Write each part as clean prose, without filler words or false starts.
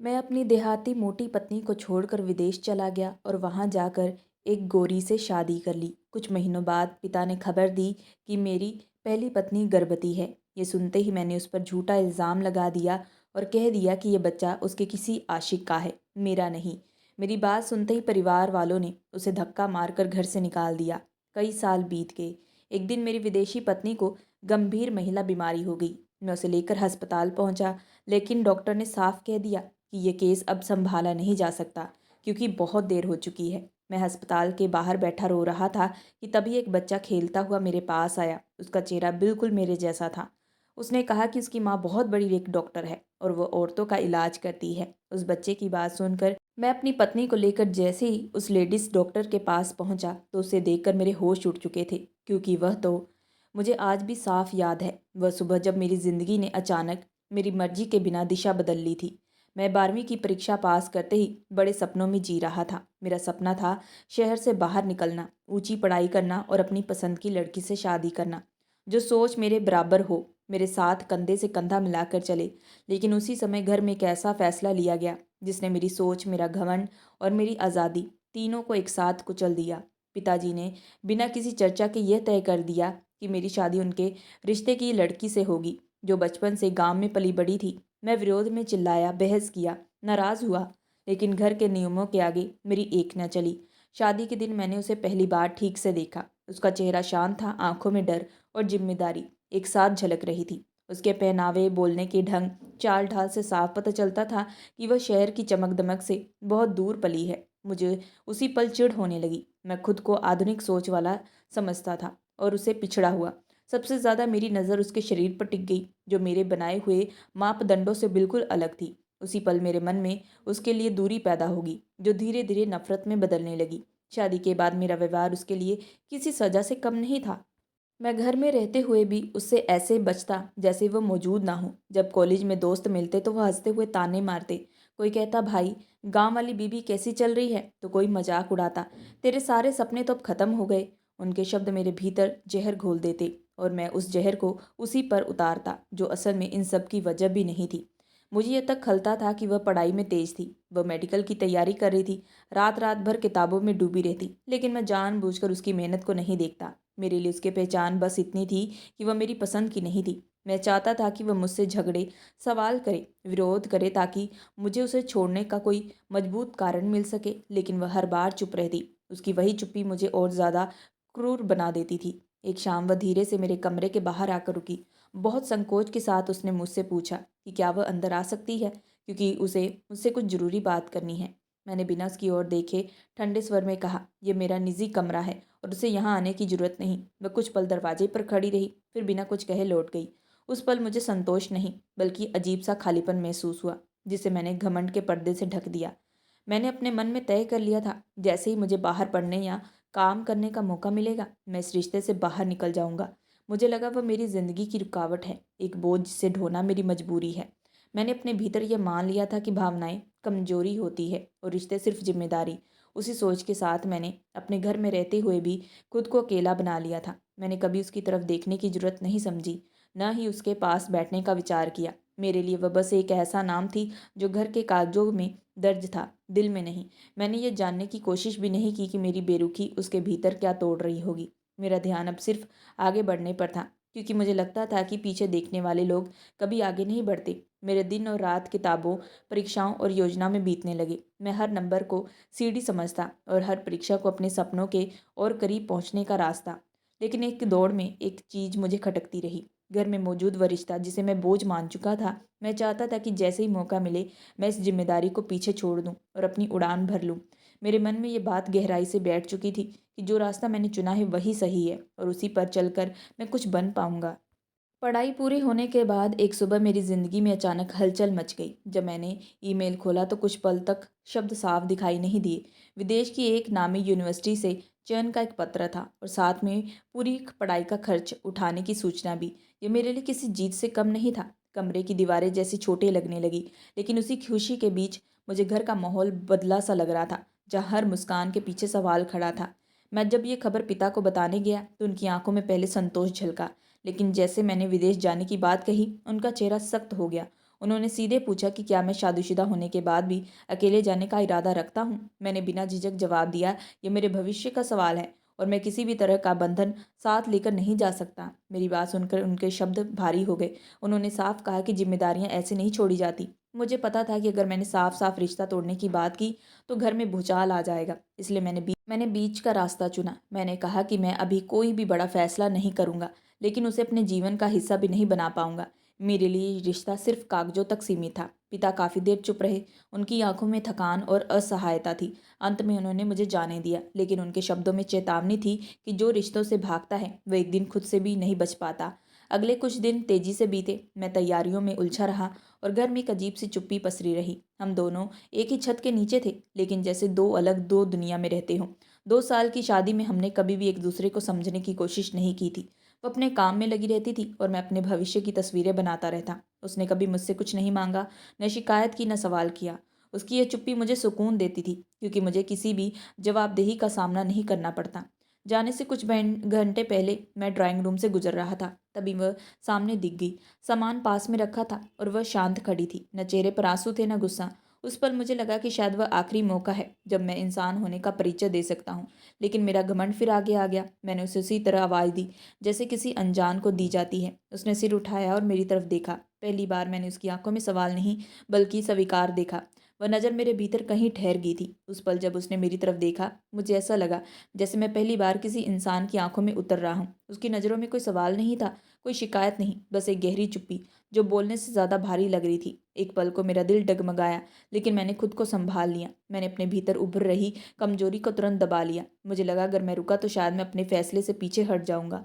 मैं अपनी देहाती मोटी पत्नी को छोड़कर विदेश चला गया और वहां जाकर एक गोरी से शादी कर ली। कुछ महीनों बाद पिता ने खबर दी कि मेरी पहली पत्नी गर्भवती है। ये सुनते ही मैंने उस पर झूठा इल्ज़ाम लगा दिया और कह दिया कि यह बच्चा उसके किसी आशिक का है, मेरा नहीं। मेरी बात सुनते ही परिवार वालों ने उसे धक्का मारकर घर से निकाल दिया। कई साल बीत गए। एक दिन मेरी विदेशी पत्नी को गंभीर महिला बीमारी हो गई। मैं उसे लेकर अस्पताल पहुंचा, लेकिन डॉक्टर ने साफ कह दिया कि ये केस अब संभाला नहीं जा सकता क्योंकि बहुत देर हो चुकी है। मैं अस्पताल के बाहर बैठा रो रहा था कि तभी एक बच्चा खेलता हुआ मेरे पास आया। उसका चेहरा बिल्कुल मेरे जैसा था। उसने कहा कि उसकी माँ बहुत बड़ी एक डॉक्टर है और वो औरतों का इलाज करती है। उस बच्चे की बात सुनकर मैं अपनी पत्नी को लेकर जैसे ही उस लेडीज डॉक्टर के पास पहुंचा तो उसे देखकर मेरे होश उड़ चुके थे, क्योंकि वह तो मुझे आज भी साफ याद है। वह सुबह जब मेरी ज़िंदगी ने अचानक मेरी मर्जी के बिना दिशा बदल ली थी। मैं 12वीं की परीक्षा पास करते ही बड़े सपनों में जी रहा था। मेरा सपना था शहर से बाहर निकलना, ऊंची पढ़ाई करना और अपनी पसंद की लड़की से शादी करना, जो सोच मेरे बराबर हो, मेरे साथ कंधे से कंधा मिलाकर चले। लेकिन उसी समय घर में एक ऐसा फैसला लिया गया जिसने मेरी सोच, मेरा घमंड और मेरी आज़ादी तीनों को एक साथ कुचल दिया। पिताजी ने बिना किसी चर्चा के यह तय कर दिया कि मेरी शादी उनके रिश्ते की लड़की से होगी, जो बचपन से गांव में पली बड़ी थी। मैं विरोध में चिल्लाया, बहस किया, नाराज़ हुआ, लेकिन घर के नियमों के आगे मेरी एक न चली। शादी के दिन मैंने उसे पहली बार ठीक से देखा। उसका चेहरा शांत था, आंखों में डर और जिम्मेदारी एक साथ झलक रही थी। उसके पहनावे, बोलने के ढंग, चाल ढाल से साफ पता चलता था कि वह शहर की चमक दमक से बहुत दूर पली है। मुझे उसी पल चिढ़ होने लगी। मैं खुद को आधुनिक सोच वाला समझता था और उसे पिछड़ा हुआ। सबसे ज़्यादा मेरी नज़र उसके शरीर पर टिक गई, जो मेरे बनाए हुए मापदंडों से बिल्कुल अलग थी। उसी पल मेरे मन में उसके लिए दूरी पैदा होगी, जो धीरे धीरे नफरत में बदलने लगी। शादी के बाद मेरा व्यवहार उसके लिए किसी सज़ा से कम नहीं था। मैं घर में रहते हुए भी उससे ऐसे बचता जैसे वह मौजूद ना हो। जब कॉलेज में दोस्त मिलते तो वह हंसते हुए ताने मारते। कोई कहता, भाई गांव वाली बीबी कैसी चल रही है, तो कोई मजाक उड़ाता, तेरे सारे सपने तो अब खत्म हो गए। उनके शब्द मेरे भीतर जहर घोल देते और मैं उस जहर को उसी पर उतारता, जो असल में इन सब की वजह भी नहीं थी। मुझे यह तक खलता था कि वह पढ़ाई में तेज थी। वह मेडिकल की तैयारी कर रही थी, रात रात भर किताबों में डूबी रहती, लेकिन मैं जानबूझकर उसकी मेहनत को नहीं देखता। मेरे लिए उसकी पहचान बस इतनी थी कि वह मेरी पसंद की नहीं थी। मैं चाहता था कि वह मुझसे झगड़े, सवाल करे, विरोध करे, ताकि मुझे उसे छोड़ने का कोई मजबूत कारण मिल सके, लेकिन वह हर बार चुप रहती। उसकी वही चुप्पी मुझे और ज़्यादा क्रूर बना देती थी। एक शाम वह धीरे से मेरे कमरे के बाहर आकर रुकी। बहुत संकोच के साथ उसने मुझसे पूछा कि क्या वह अंदर आ सकती है, क्योंकि उसे मुझसे कुछ ज़रूरी बात करनी है। मैंने बिना उसकी ओर देखे ठंडे स्वर में कहा, यह मेरा निजी कमरा है और उसे यहाँ आने की जरूरत नहीं। वह कुछ पल दरवाजे पर खड़ी रही, फिर बिना कुछ कहे लौट गई। उस पल मुझे संतोष नहीं बल्कि अजीब सा खालीपन महसूस हुआ, जिसे मैंने घमंड के पर्दे से ढक दिया। मैंने अपने मन में तय कर लिया था, जैसे ही मुझे बाहर पढ़ने या काम करने का मौका मिलेगा, मैं इस रिश्ते से बाहर निकल जाऊंगा। मुझे लगा वह मेरी ज़िंदगी की रुकावट है, एक बोझ जिसे ढोना मेरी मजबूरी है। मैंने अपने भीतर यह मान लिया था कि भावनाएं कमजोरी होती है और रिश्ते सिर्फ जिम्मेदारी। उसी सोच के साथ मैंने अपने घर में रहते हुए भी खुद को अकेला बना लिया था। मैंने कभी उसकी तरफ देखने की जरूरत नहीं समझी, न ही उसके पास बैठने का विचार किया। मेरे लिए वह बस एक ऐसा नाम थी जो घर के कागजों में दर्ज था, दिल में नहीं। मैंने ये जानने की कोशिश भी नहीं की कि मेरी बेरुखी उसके भीतर क्या तोड़ रही होगी। मेरा ध्यान अब सिर्फ आगे बढ़ने पर था, क्योंकि मुझे लगता था कि पीछे देखने वाले लोग कभी आगे नहीं बढ़ते। मेरे दिन और रात किताबों, परीक्षाओं और योजना में बीतने लगे। मैं हर नंबर को सीढ़ी समझता और हर परीक्षा को अपने सपनों के और करीब पहुंचने का रास्ता। लेकिन एक दौड़ में एक चीज़ मुझे खटकती रही, घर में मौजूद वह रिश्ता जिसे मैं बोझ मान चुका था। मैं चाहता था कि जैसे ही मौका मिले मैं इस जिम्मेदारी को पीछे छोड़ दूं और अपनी उड़ान भर लूं। मेरे मन में ये बात गहराई से बैठ चुकी थी कि जो रास्ता मैंने चुना है वही सही है और उसी पर चलकर मैं कुछ बन पाऊंगा। पढ़ाई पूरी होने के बाद एक सुबह मेरी ज़िंदगी में अचानक हलचल मच गई। जब मैंने ईमेल खोला तो कुछ पल तक शब्द साफ दिखाई नहीं दिए। विदेश की एक नामी यूनिवर्सिटी से चयन का एक पत्र था और साथ में पूरी पढ़ाई का खर्च उठाने की सूचना भी। ये मेरे लिए किसी जीत से कम नहीं था। कमरे की दीवारें जैसी छोटे लगने लगी, लेकिन उसी खुशी के बीच मुझे घर का माहौल बदला सा लग रहा था, जहाँ हर मुस्कान के पीछे सवाल खड़ा था। मैं जब ये खबर पिता को बताने गया तो उनकी आंखों में पहले संतोष झलका, लेकिन जैसे मैंने विदेश जाने की बात कही, उनका चेहरा सख्त हो गया। उन्होंने सीधे पूछा कि क्या मैं शादीशुदा होने के बाद भी अकेले जाने का इरादा रखता हूँ। मैंने बिना झिझक जवाब दिया, ये मेरे भविष्य का सवाल है और मैं किसी भी तरह का बंधन साथ लेकर नहीं जा सकता। मेरी बात सुनकर उनके शब्द भारी हो गए। उन्होंने साफ कहा कि जिम्मेदारियां ऐसे नहीं छोड़ी जाती। मुझे पता था कि अगर मैंने साफ साफ रिश्ता तोड़ने की बात की तो घर में भूचाल आ जाएगा, इसलिए मैंने बीच का रास्ता चुना। मैंने कहा कि मैं अभी कोई भी बड़ा फैसला नहीं करूंगा, लेकिन उसे अपने जीवन का हिस्सा भी नहीं बना पाऊंगा। मेरे लिए ये रिश्ता सिर्फ कागजों तक सीमित था। पिता काफ़ी देर चुप रहे। उनकी आंखों में थकान और असहायता थी। अंत में उन्होंने मुझे जाने दिया, लेकिन उनके शब्दों में चेतावनी थी कि जो रिश्तों से भागता है वह एक दिन खुद से भी नहीं बच पाता। अगले कुछ दिन तेजी से बीते। मैं तैयारियों में उलझा रहा और घर में एक अजीब सी चुप्पी पसरी रही। हम दोनों एक ही छत के नीचे थे, लेकिन जैसे दो दुनिया में रहते हों। 2 साल की शादी में हमने कभी भी एक दूसरे को समझने की कोशिश नहीं की थी। वो अपने काम में लगी रहती थी और मैं अपने भविष्य की तस्वीरें बनाता रहता। उसने कभी मुझसे कुछ नहीं मांगा, न शिकायत की, न सवाल किया। उसकी यह चुप्पी मुझे सुकून देती थी, क्योंकि मुझे किसी भी जवाबदेही का सामना नहीं करना पड़ता। जाने से कुछ घंटे पहले मैं ड्राइंग रूम से गुजर रहा था, तभी वह सामने दिख गई। सामान पास में रखा था और वह शांत खड़ी थी। न चेहरे पर आंसू थे, न गुस्सा। उस पल मुझे लगा कि शायद वह आखिरी मौका है जब मैं इंसान होने का परिचय दे सकता हूँ। लेकिन मेरा घमंड फिर आगे आ गया। मैंने उसे उसी तरह आवाज़ दी जैसे किसी अनजान को दी जाती है। उसने सिर उठाया और मेरी तरफ देखा। पहली बार मैंने उसकी आंखों में सवाल नहीं, बल्कि स्वीकार देखा। वह नज़र मेरे भीतर कहीं ठहर गई थी। उस पल जब उसने मेरी तरफ देखा, मुझे ऐसा लगा जैसे मैं पहली बार किसी इंसान की आंखों में उतर रहा हूँ। उसकी नज़रों में कोई सवाल नहीं था, कोई शिकायत नहीं, बस एक गहरी चुप्पी जो बोलने से ज़्यादा भारी लग रही थी। एक पल को मेरा दिल डगमगाया, लेकिन मैंने खुद को संभाल लिया। मैंने अपने भीतर उभर रही कमजोरी को तुरंत दबा लिया। मुझे लगा अगर मैं रुका तो शायद मैं अपने फैसले से पीछे हट जाऊंगा।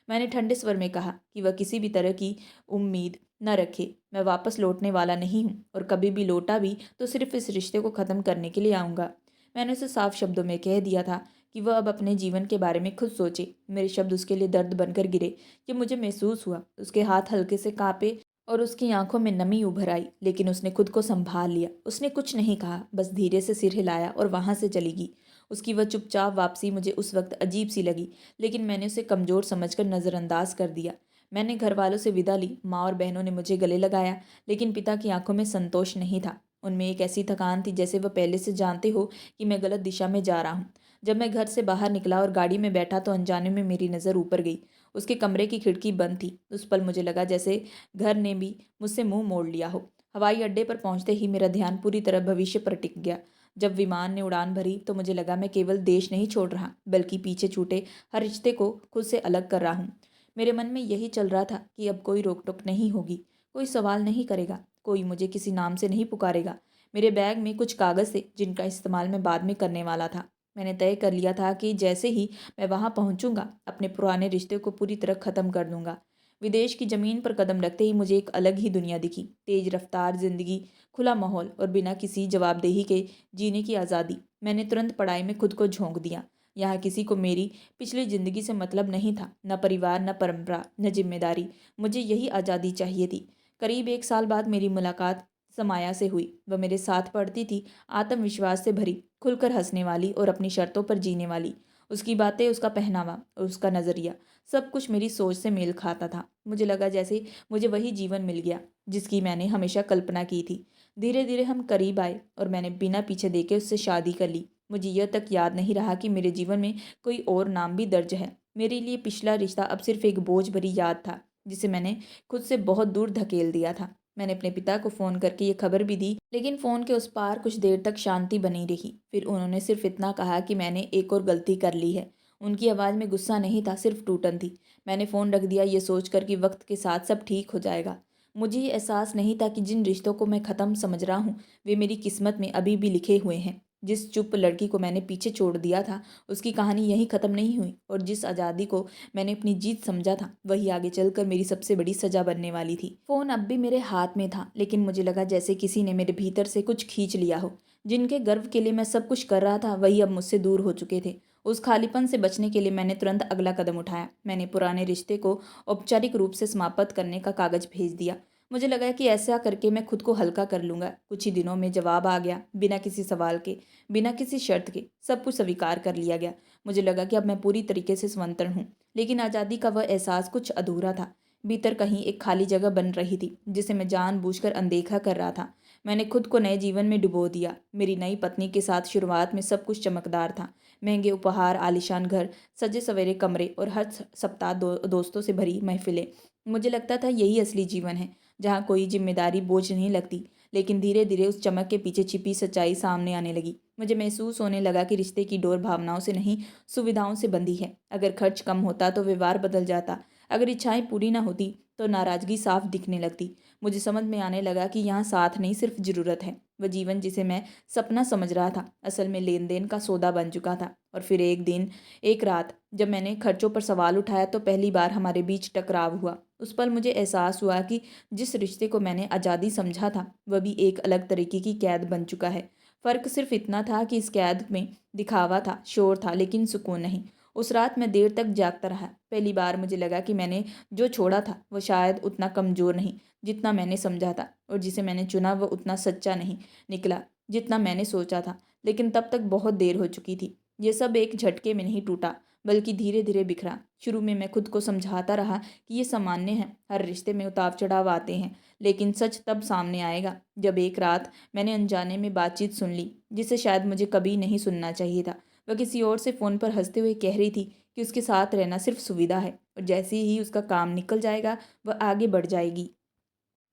मैंने ठंडे स्वर में कहा कि वह किसी भी तरह की उम्मीद न रखे। मैं वापस लौटने वाला नहीं हूँ, और कभी भी लौटा भी तो सिर्फ इस रिश्ते को ख़त्म करने के लिए आऊँगा। मैंने उसे साफ शब्दों में कह दिया था कि वह अब अपने जीवन के बारे में खुद सोचे। मेरे शब्द उसके लिए दर्द बनकर गिरे। कि मुझे महसूस हुआ उसके हाथ हल्के से कांपे और उसकी आंखों में नमी उभर आई, लेकिन उसने खुद को संभाल लिया। उसने कुछ नहीं कहा, बस धीरे से सिर हिलाया और वहां से चली गई। उसकी वह चुपचाप वापसी मुझे उस वक्त अजीब सी लगी, लेकिन मैंने उसे कमज़ोर समझकर नज़रअंदाज कर दिया। मैंने घर वालों से विदा ली। माँ और बहनों ने मुझे गले लगाया, लेकिन पिता की आंखों में संतोष नहीं था। उनमें एक ऐसी थकान थी जैसे वह पहले से जानते हो कि मैं गलत दिशा में जा रहा हूँ। जब मैं घर से बाहर निकला और गाड़ी में बैठा तो अनजाने में मेरी नज़र ऊपर गई। उसके कमरे की खिड़की बंद थी। उस पल मुझे लगा जैसे घर ने भी मुझसे मुंह मोड़ लिया हो। हवाई अड्डे पर पहुंचते ही मेरा ध्यान पूरी तरह भविष्य पर टिक गया। जब विमान ने उड़ान भरी तो मुझे लगा मैं केवल देश नहीं छोड़ रहा, बल्कि पीछे छूटे हर रिश्ते को खुद से अलग कर रहा हूँ। मेरे मन में यही चल रहा था कि अब कोई रोक टोक नहीं होगी, कोई सवाल नहीं करेगा, कोई मुझे किसी नाम से नहीं पुकारेगा। मेरे बैग में कुछ कागज़ थे जिनका इस्तेमाल मैं बाद में करने वाला था। मैंने तय कर लिया था कि जैसे ही मैं वहां पहुंचूंगा अपने पुराने रिश्ते को पूरी तरह ख़त्म कर दूंगा। विदेश की ज़मीन पर कदम रखते ही मुझे एक अलग ही दुनिया दिखी। तेज रफ्तार ज़िंदगी, खुला माहौल और बिना किसी जवाबदेही के जीने की आज़ादी। मैंने तुरंत पढ़ाई में खुद को झोंक दिया। यहाँ किसी को मेरी पिछली ज़िंदगी से मतलब नहीं था, न परिवार, न परंपरा, न जिम्मेदारी। मुझे यही आज़ादी चाहिए थी। करीब 1 साल बाद मेरी मुलाकात समाया से हुई। वह मेरे साथ पढ़ती थी, आत्मविश्वास से भरी, खुलकर हंसने वाली और अपनी शर्तों पर जीने वाली। उसकी बातें, उसका पहनावा और उसका नज़रिया, सब कुछ मेरी सोच से मेल खाता था। मुझे लगा जैसे मुझे वही जीवन मिल गया जिसकी मैंने हमेशा कल्पना की थी। धीरे धीरे हम करीब आए और मैंने बिना पीछे देखे उससे शादी कर ली। मुझे यह तक याद नहीं रहा कि मेरे जीवन में कोई और नाम भी दर्ज है। मेरे लिए पिछला रिश्ता अब सिर्फ एक बोझ भरी याद था, जिसे मैंने खुद से बहुत दूर धकेल दिया था। मैंने अपने पिता को फ़ोन करके ये खबर भी दी, लेकिन फ़ोन के उस पार कुछ देर तक शांति बनी रही। फिर उन्होंने सिर्फ इतना कहा कि मैंने एक और गलती कर ली है। उनकी आवाज़ में गुस्सा नहीं था, सिर्फ टूटन थी। मैंने फ़ोन रख दिया, ये सोचकर कि वक्त के साथ सब ठीक हो जाएगा। मुझे ये एहसास नहीं था कि जिन रिश्तों को मैं ख़त्म समझ रहा हूँ वे मेरी किस्मत में अभी भी लिखे हुए हैं। जिस चुप लड़की को मैंने पीछे छोड़ दिया था उसकी कहानी यहीं ख़त्म नहीं हुई, और जिस आज़ादी को मैंने अपनी जीत समझा था वही आगे चलकर मेरी सबसे बड़ी सजा बनने वाली थी। फ़ोन अब भी मेरे हाथ में था, लेकिन मुझे लगा जैसे किसी ने मेरे भीतर से कुछ खींच लिया हो। जिनके गर्व के लिए मैं सब कुछ कर रहा था वही अब मुझसे दूर हो चुके थे। उस खालीपन से बचने के लिए मैंने तुरंत अगला कदम उठाया। मैंने पुराने रिश्ते को औपचारिक रूप से समाप्त करने का कागज़ भेज दिया। मुझे लगा कि ऐसा करके मैं खुद को हल्का कर लूँगा। कुछ ही दिनों में जवाब आ गया, बिना किसी सवाल के, बिना किसी शर्त के। सब कुछ स्वीकार कर लिया गया। मुझे लगा कि अब मैं पूरी तरीके से स्वतंत्र हूँ, लेकिन आज़ादी का वह एहसास कुछ अधूरा था। भीतर कहीं एक खाली जगह बन रही थी जिसे मैं जानबूझकर अनदेखा कर रहा था। मैंने खुद को नए जीवन में डुबो दिया। मेरी नई पत्नी के साथ शुरुआत में सब कुछ चमकदार था। महंगे उपहार, आलीशान घर, सजे सवेरे कमरे और हर सप्ताह दोस्तों से भरी महफिलें। मुझे लगता था यही असली जीवन है, जहाँ कोई जिम्मेदारी बोझ नहीं लगती। लेकिन धीरे धीरे उस चमक के पीछे छिपी सच्चाई सामने आने लगी। मुझे महसूस होने लगा कि रिश्ते की डोर भावनाओं से नहीं, सुविधाओं से बंधी है। अगर खर्च कम होता तो व्यवहार बदल जाता। अगर इच्छाएं पूरी ना होती तो नाराजगी साफ दिखने लगती। मुझे समझ में आने लगा कि यहाँ साथ नहीं, सिर्फ जरूरत है। वह जीवन जिसे मैं सपना समझ रहा था असल में लेन देन का सौदा बन चुका था। और फिर एक रात जब मैंने खर्चों पर सवाल उठाया तो पहली बार हमारे बीच टकराव हुआ। उस पल मुझे एहसास हुआ कि जिस रिश्ते को मैंने आज़ादी समझा था वह भी एक अलग तरीके की कैद बन चुका है। फ़र्क सिर्फ इतना था कि इस कैद में दिखावा था, शोर था, लेकिन सुकून नहीं। उस रात मैं देर तक जागता रहा। पहली बार मुझे लगा कि मैंने जो छोड़ा था वह शायद उतना कमज़ोर नहीं जितना मैंने समझा था, और जिसे मैंने चुना वह उतना सच्चा नहीं निकला जितना मैंने सोचा था। लेकिन तब तक बहुत देर हो चुकी थी। ये सब एक झटके में नहीं टूटा, बल्कि धीरे धीरे बिखरा। शुरू में मैं खुद को समझाता रहा कि ये सामान्य है, हर रिश्ते में उतार चढ़ाव आते हैं। लेकिन सच तब सामने आएगा जब एक रात मैंने अनजाने में बातचीत सुन ली जिसे शायद मुझे कभी नहीं सुनना चाहिए था। वह किसी और से फ़ोन पर हंसते हुए कह रही थी कि उसके साथ रहना सिर्फ सुविधा है, और जैसे ही उसका काम निकल जाएगा वह आगे बढ़ जाएगी।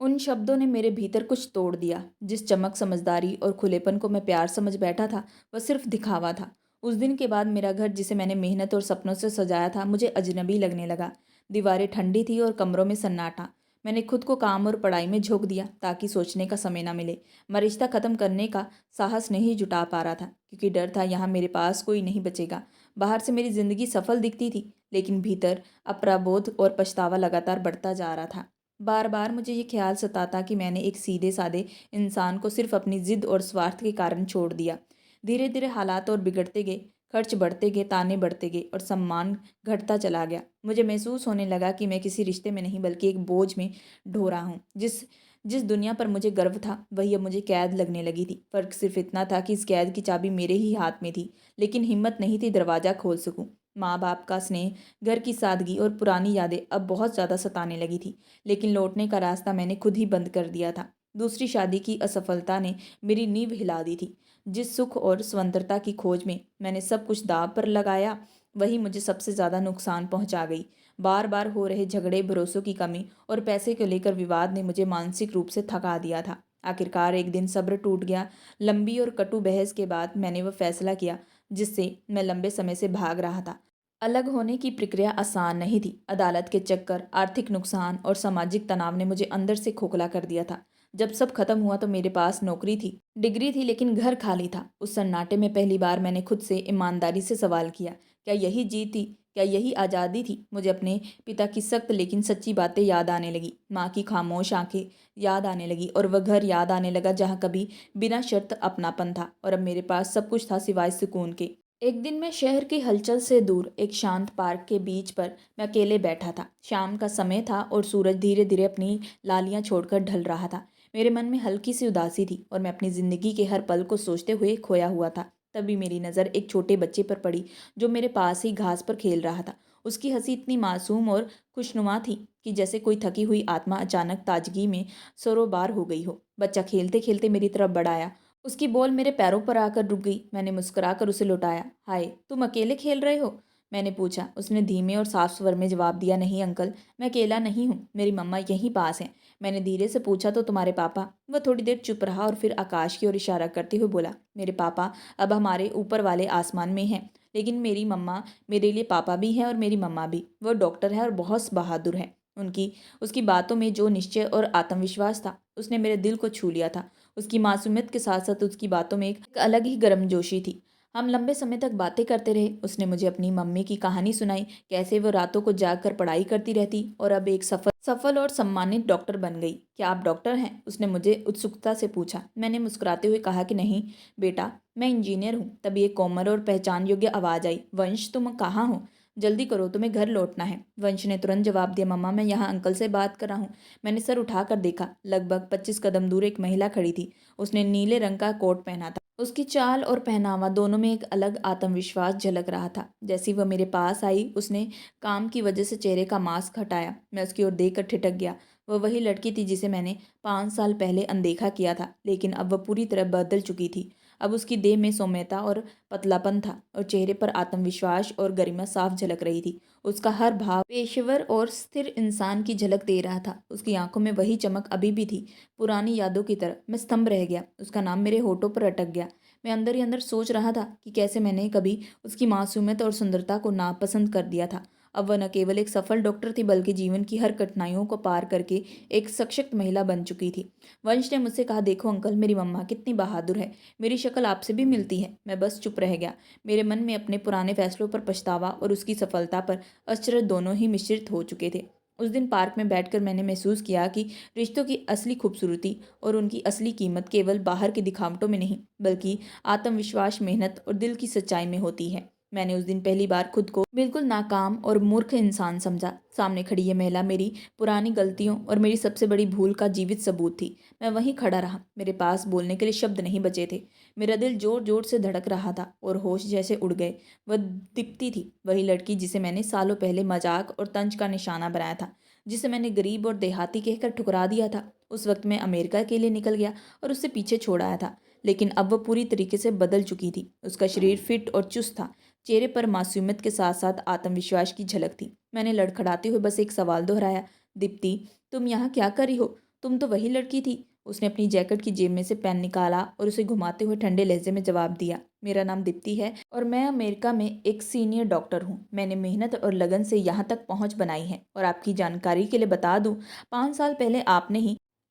उन शब्दों ने मेरे भीतर कुछ तोड़ दिया। जिस चमक, समझदारी और खुलेपन को मैं प्यार समझ बैठा था वह सिर्फ दिखावा था। उस दिन के बाद मेरा घर, जिसे मैंने मेहनत और सपनों से सजाया था, मुझे अजनबी लगने लगा। दीवारें ठंडी थी और कमरों में सन्नाटा। मैंने खुद को काम और पढ़ाई में झोंक दिया ताकि सोचने का समय ना मिले। मैं रिश्ता ख़त्म करने का साहस नहीं जुटा पा रहा था क्योंकि डर था यहाँ मेरे पास कोई नहीं बचेगा। बाहर से मेरी ज़िंदगी सफल दिखती थी, लेकिन भीतर अपराबोध और पछतावा लगातार बढ़ता जा रहा था। बार बार मुझे ये ख्याल सताता कि मैंने एक सीधे साधे इंसान को सिर्फ अपनी जिद और स्वार्थ के कारण छोड़ दिया। धीरे धीरे हालात और बिगड़ते गए, खर्च बढ़ते गए, ताने बढ़ते गए और सम्मान घटता चला गया। मुझे महसूस होने लगा कि मैं किसी रिश्ते में नहीं बल्कि एक बोझ में ढो रहा हूँ। जिस जिस दुनिया पर मुझे गर्व था वही अब मुझे कैद लगने लगी थी। फर्क सिर्फ इतना था कि इस कैद की चाबी मेरे ही हाथ में थी, लेकिन हिम्मत नहीं थी दरवाज़ा खोल सकूं। माँ बाप का स्नेह, घर की सादगी और पुरानी यादें अब बहुत ज़्यादा सताने लगी थी। लेकिन लौटने का रास्ता मैंने खुद ही बंद कर दिया था। दूसरी शादी की असफलता ने मेरी नींव हिला दी थी। जिस सुख और स्वतंत्रता की खोज में मैंने सब कुछ दांव पर लगाया, वही मुझे सबसे ज़्यादा नुकसान पहुंचा गई। बार बार हो रहे झगड़े, भरोसों की कमी और पैसे को लेकर विवाद ने मुझे मानसिक रूप से थका दिया था। आखिरकार एक दिन सब्र टूट गया। लंबी और कटु बहस के बाद मैंने वह फैसला किया जिससे मैं लंबे समय से भाग रहा था। अलग होने की प्रक्रिया आसान नहीं थी। अदालत के चक्कर, आर्थिक नुकसान और सामाजिक तनाव ने मुझे अंदर से खोखला कर दिया था। जब सब खत्म हुआ तो मेरे पास नौकरी थी, डिग्री थी, लेकिन घर खाली था। उस सन्नाटे में पहली बार मैंने खुद से ईमानदारी से सवाल किया, क्या यही जीत थी? क्या यही आज़ादी थी? मुझे अपने पिता की सख्त लेकिन सच्ची बातें याद आने लगी। माँ की खामोश आंखें याद आने लगी और वह घर याद आने लगा जहाँ कभी बिना शर्त अपनापन था। और अब मेरे पास सब कुछ था सिवाय सुकून के। एक दिन मैं शहर की हलचल से दूर एक शांत पार्क के बीच पर मैं अकेले बैठा था। शाम का समय था और सूरज धीरे धीरे अपनी लालियां छोड़कर ढल रहा था। मेरे मन में हल्की सी उदासी थी और मैं अपनी ज़िंदगी के हर पल को सोचते हुए खोया हुआ था। तभी मेरी नज़र एक छोटे बच्चे पर पड़ी जो मेरे पास ही घास पर खेल रहा था। उसकी हंसी इतनी मासूम और खुशनुमा थी कि जैसे कोई थकी हुई आत्मा अचानक ताजगी में सरोबार हो गई हो। बच्चा खेलते खेलते मेरी तरफ बढ़ाया। उसकी बॉल मेरे पैरों पर आकर रुक गई। मैंने मुस्कुराकर उसे लौटाया। हाय, तुम अकेले खेल रहे हो? मैंने पूछा। उसने धीमे और साफ स्वर में जवाब दिया, नहीं अंकल, मैं अकेला नहीं हूँ, मेरी मम्मा यहीं पास हैं। मैंने धीरे से पूछा, तो तुम्हारे पापा? वह थोड़ी देर चुप रहा और फिर आकाश की ओर इशारा करते हुए बोला, मेरे पापा अब हमारे ऊपर वाले आसमान में हैं, लेकिन मेरी मम्मा, मेरे लिए पापा भी हैं और मेरी मम्मा भी। वह डॉक्टर है और बहुत बहादुर है। उनकी उसकी बातों में जो निश्चय और आत्मविश्वास था उसने मेरे दिल को छू लिया था। उसकी मासूमियत के साथ साथ उसकी बातों में एक अलग ही गर्मजोशी थी। हम लंबे समय तक बातें करते रहे। उसने मुझे अपनी मम्मी की कहानी सुनाई, कैसे वो रातों को जागकर पढ़ाई करती रहती और अब एक सफल और सम्मानित डॉक्टर बन गई। क्या आप डॉक्टर हैं? उसने मुझे उत्सुकता से पूछा। मैंने मुस्कुराते हुए कहा कि नहीं बेटा, मैं इंजीनियर हूँ। तभी एक कोमल और पहचान योग्य आवाज़ आई, वंश तुम कहाँ हो? जल्दी करो, तुम्हें घर लौटना है। वंश ने तुरंत जवाब दिया, मम्मा मैं यहाँ अंकल से बात कर रहा हूँ। मैंने सर उठाकर देखा। लगभग 25 कदम दूर एक महिला खड़ी थी। उसने नीले रंग का कोट पहना था। उसकी चाल और पहनावा दोनों में एक अलग आत्मविश्वास झलक रहा था। जैसे ही वह मेरे पास आई, उसने काम की वजह से चेहरे का मास्क हटाया। मैं उसकी ओर देखकर ठिठक गया। वह वही लड़की थी जिसे मैंने 5 साल पहले अनदेखा किया था, लेकिन अब वह पूरी तरह बदल चुकी थी। अब उसकी देह में सौम्यता और पतलापन था और चेहरे पर आत्मविश्वास और गरिमा साफ झलक रही थी। उसका हर भाव पेशेवर और स्थिर इंसान की झलक दे रहा था। उसकी आंखों में वही चमक अभी भी थी, पुरानी यादों की तरह। मैं स्तंभ रह गया। उसका नाम मेरे होठों पर अटक गया। मैं अंदर ही अंदर सोच रहा था कि कैसे मैंने कभी उसकी मासूमियत और सुंदरता को नापसंद कर दिया था। अब वह न केवल एक सफल डॉक्टर थी, बल्कि जीवन की हर कठिनाइयों को पार करके एक सशक्त महिला बन चुकी थी। वंश ने मुझसे कहा, देखो अंकल, मेरी मम्मा कितनी बहादुर है। मेरी शक्ल आपसे भी मिलती है। मैं बस चुप रह गया। मेरे मन में अपने पुराने फैसलों पर पछतावा और उसकी सफलता पर अचरज दोनों ही मिश्रित हो चुके थे। उस दिन पार्क में बैठकर मैंने महसूस किया कि रिश्तों की असली खूबसूरती और उनकी असली कीमत केवल बाहर की दिखावटों में नहीं, बल्कि आत्मविश्वास, मेहनत और दिल की सच्चाई में होती है। मैंने उस दिन पहली बार खुद को बिल्कुल नाकाम और मूर्ख इंसान समझा। सामने खड़ी ये महिला मेरी पुरानी गलतियों और मेरी सबसे बड़ी भूल का जीवित सबूत थी। मैं वहीं खड़ा रहा। मेरे पास बोलने के लिए शब्द नहीं बचे थे। मेरा दिल जोर जोर से धड़क रहा था और होश जैसे उड़ गए। वह दीप्ति थी, वही लड़की जिसे मैंने सालों पहले मजाक और तंज का निशाना बनाया था, जिसे मैंने गरीब और देहाती कहकर ठुकरा दिया था। उस वक्त मैं अमेरिका के लिए निकल गया और उससे पीछे छोड़ आया था, लेकिन अब वह पूरी तरीके से बदल चुकी थी। उसका शरीर फिट और चुस्त था। चेहरे पर मासूमियत के साथ साथ आत्मविश्वास की झलक थी। मैंने लड़खड़ाते हुए बस एक सवाल दोहराया, दीप्ति, तुम यहाँ क्या कर रही हो? तुम तो वही लड़की थी। उसने अपनी जैकेट की जेब में से पेन निकाला और उसे घुमाते हुए ठंडे लहजे में जवाब दिया, मेरा नाम दीप्ति है और मैं अमेरिका में एक सीनियर डॉक्टर हूँ। मैंने मेहनत और लगन से यहाँ तक पहुँच बनाई है। और आपकी जानकारी के लिए बता दूँ, 5 साल पहले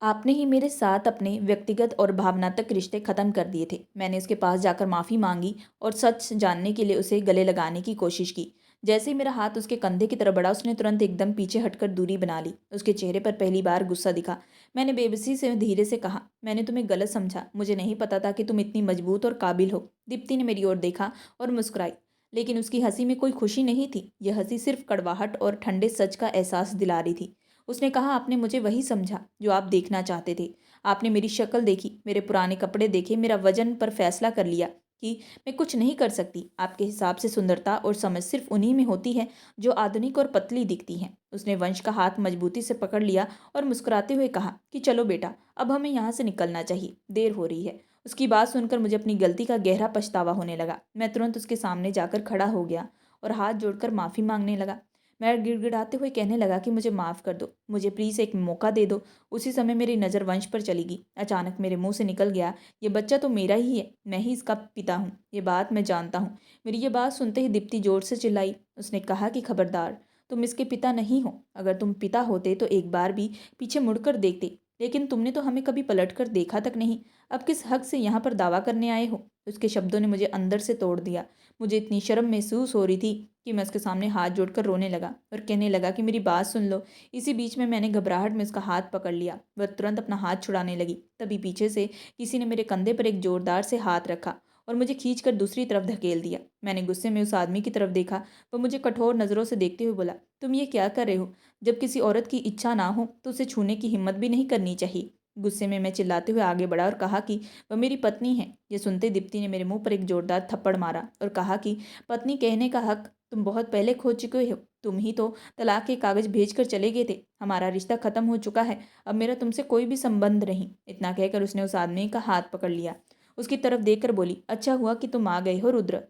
आपने ही मेरे साथ अपने व्यक्तिगत और भावनात्मक रिश्ते ख़त्म कर दिए थे। मैंने उसके पास जाकर माफ़ी मांगी और सच जानने के लिए उसे गले लगाने की कोशिश की। जैसे ही मेरा हाथ उसके कंधे की तरफ बढ़ा, उसने तुरंत एकदम पीछे हटकर दूरी बना ली। उसके चेहरे पर पहली बार गुस्सा दिखा। मैंने बेबसी से धीरे से कहा, मैंने तुम्हें गलत समझा। मुझे नहीं पता था कि तुम इतनी मजबूत और काबिल हो। दीप्ति ने मेरी ओर देखा और मुस्कुराई, लेकिन उसकी हंसी में कोई खुशी नहीं थी। यह हंसी सिर्फ कड़वाहट और ठंडे सच का एहसास दिला रही थी। उसने कहा, आपने मुझे वही समझा जो आप देखना चाहते थे। आपने मेरी शक्ल देखी, मेरे पुराने कपड़े देखे, मेरा वजन पर फैसला कर लिया कि मैं कुछ नहीं कर सकती। आपके हिसाब से सुंदरता और समझ सिर्फ उन्हीं में होती है जो आधुनिक और पतली दिखती हैं। उसने वंश का हाथ मजबूती से पकड़ लिया और मुस्कुराते हुए कहा कि चलो बेटा, अब हमें यहाँ से निकलना चाहिए, देर हो रही है। उसकी बात सुनकर मुझे अपनी गलती का गहरा पछतावा होने लगा। मैं तुरंत उसके सामने जाकर खड़ा हो गया और हाथ जोड़कर माफ़ी मांगने लगा। मैं गिड़गिड़ाते हुए कहने लगा कि मुझे माफ़ कर दो, मुझे प्लीज़ एक मौका दे दो। उसी समय मेरी नज़र वंश पर चली गई। अचानक मेरे मुंह से निकल गया, ये बच्चा तो मेरा ही है, मैं ही इसका पिता हूँ। ये बात मैं जानता हूँ। मेरी ये बात सुनते ही दीप्ति जोर से चिल्लाई। उसने कहा कि खबरदार, तुम इसके पिता नहीं हो। अगर तुम पिता होते तो एक बार भी पीछे मुड़कर देखते, लेकिन तुमने तो हमें कभी पलटकर देखा तक नहीं। अब किस हक से यहाँ पर दावा करने आए हो? उसके शब्दों ने मुझे अंदर से तोड़ दिया। मुझे इतनी शर्म महसूस हो रही थी कि मैं उसके सामने हाथ जोड़कर रोने लगा और कहने लगा कि मेरी बात सुन लो। इसी बीच में मैंने घबराहट में उसका हाथ पकड़ लिया। वह तुरंत अपना हाथ छुड़ाने लगी। तभी पीछे से किसी ने मेरे कंधे पर एक जोरदार से हाथ रखा और मुझे खींचकर दूसरी तरफ धकेल दिया। मैंने गुस्से में उस आदमी की तरफ देखा। वह मुझे कठोर नज़रों से देखते हुए बोला, तुम ये क्या कर रहे हो? जब किसी औरत की इच्छा ना हो तो उसे छूने की हिम्मत भी नहीं करनी चाहिए। गुस्से में मैं चिल्लाते हुए आगे बढ़ा और कहा कि वह मेरी पत्नी है। ये सुनते दीप्ति ने मेरे मुंह पर एक जोरदार थप्पड़ मारा और कहा कि पत्नी कहने का हक तुम बहुत पहले खो चुके हो। तुम ही तो तलाक के कागज भेजकर चले गए थे। हमारा रिश्ता खत्म हो चुका है। अब मेरा तुमसे कोई भी संबंध नहीं। इतना कहकर उसने उस आदमी का हाथ पकड़ लिया। उसकी तरफ देखकर बोली, अच्छा हुआ कि तुम आ गए हो रुद्र।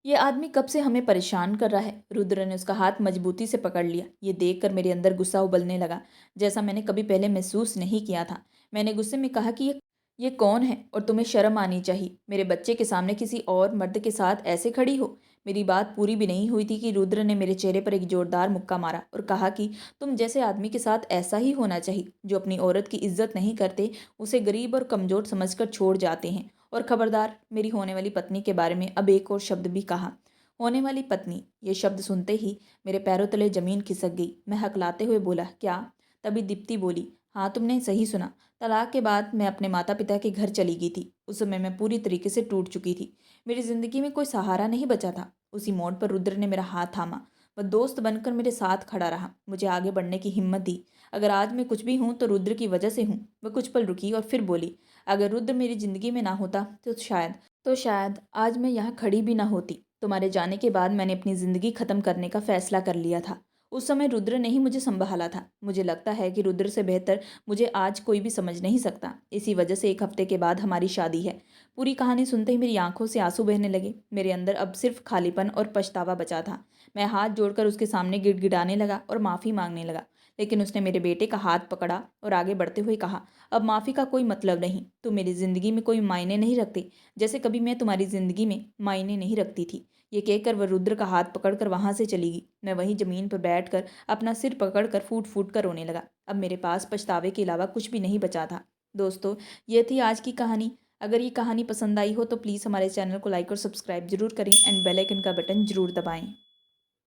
ये आदमी कब से हमें परेशान कर रहा है। रुद्र ने उसका हाथ मजबूती से पकड़ लिया। ये देखकर मेरे अंदर गुस्सा उबलने लगा, जैसा मैंने कभी पहले महसूस नहीं किया था। मैंने गुस्से में कहा कि ये कौन है और तुम्हें शर्म आनी चाहिए। मेरे बच्चे के सामने किसी और मर्द के साथ ऐसे खड़ी हो। मेरी बात पूरी भी नहीं हुई थी कि रुद्र ने मेरे चेहरे पर एक जोरदार मुक्का मारा और कहा कि तुम जैसे आदमी के साथ ऐसा ही होना चाहिए जो अपनी औरत की इज्जत नहीं करते, उसे गरीब और कमज़ोर समझकर छोड़ जाते हैं। और खबरदार, मेरी होने वाली पत्नी के बारे में अब एक और शब्द भी कहा। होने वाली पत्नी, ये शब्द सुनते ही मेरे पैरों तले जमीन खिसक गई। मैं हकलाते हुए बोला, क्या? तभी दीप्ति बोली, हाँ तुमने सही सुना। तलाक के बाद मैं अपने माता पिता के घर चली गई थी। उस समय मैं पूरी तरीके से टूट चुकी थी। मेरी जिंदगी में कोई सहारा नहीं बचा था। उसी मोड़ पर रुद्र ने मेरा हाथ थामा। वह दोस्त बनकर मेरे साथ खड़ा रहा, मुझे आगे बढ़ने की हिम्मत दी। अगर आज मैं कुछ भी हूँ तो रुद्र की वजह से हूँ। वह कुछ पल रुकी और फिर बोली, अगर रुद्र मेरी ज़िंदगी में ना होता तो शायद आज मैं यहाँ खड़ी भी ना होती। तुम्हारे जाने के बाद मैंने अपनी ज़िंदगी ख़त्म करने का फ़ैसला कर लिया था। उस समय रुद्र ने ही मुझे संभाला था। मुझे लगता है कि रुद्र से बेहतर मुझे आज कोई भी समझ नहीं सकता। इसी वजह से 1 हफ्ते के बाद हमारी शादी है। पूरी कहानी सुनते ही मेरी आंखों से आंसू बहने लगे। मेरे अंदर अब सिर्फ खालीपन और पछतावा बचा था। मैं हाथ जोड़कर उसके सामने गिड़गिड़ाने लगा और माफ़ी मांगने लगा। लेकिन उसने मेरे बेटे का हाथ पकड़ा और आगे बढ़ते हुए कहा, अब माफ़ी का कोई मतलब नहीं। तुम मेरी ज़िंदगी में कोई मायने नहीं रखते, जैसे कभी मैं तुम्हारी ज़िंदगी में मायने नहीं रखती थी। ये कहकर वह रुद्र का हाथ पकड़कर वहां से चली गई। मैं वहीं ज़मीन पर बैठकर अपना सिर पकड़कर फूट फूट कर रोने लगा। अब मेरे पास पछतावे के अलावा कुछ भी नहीं बचा था। दोस्तों, ये थी आज की कहानी। अगर ये कहानी पसंद आई हो तो प्लीज़ हमारे चैनल को लाइक और सब्सक्राइब जरूर करें एंड बेल आइकन का बटन जरूर दबाएं।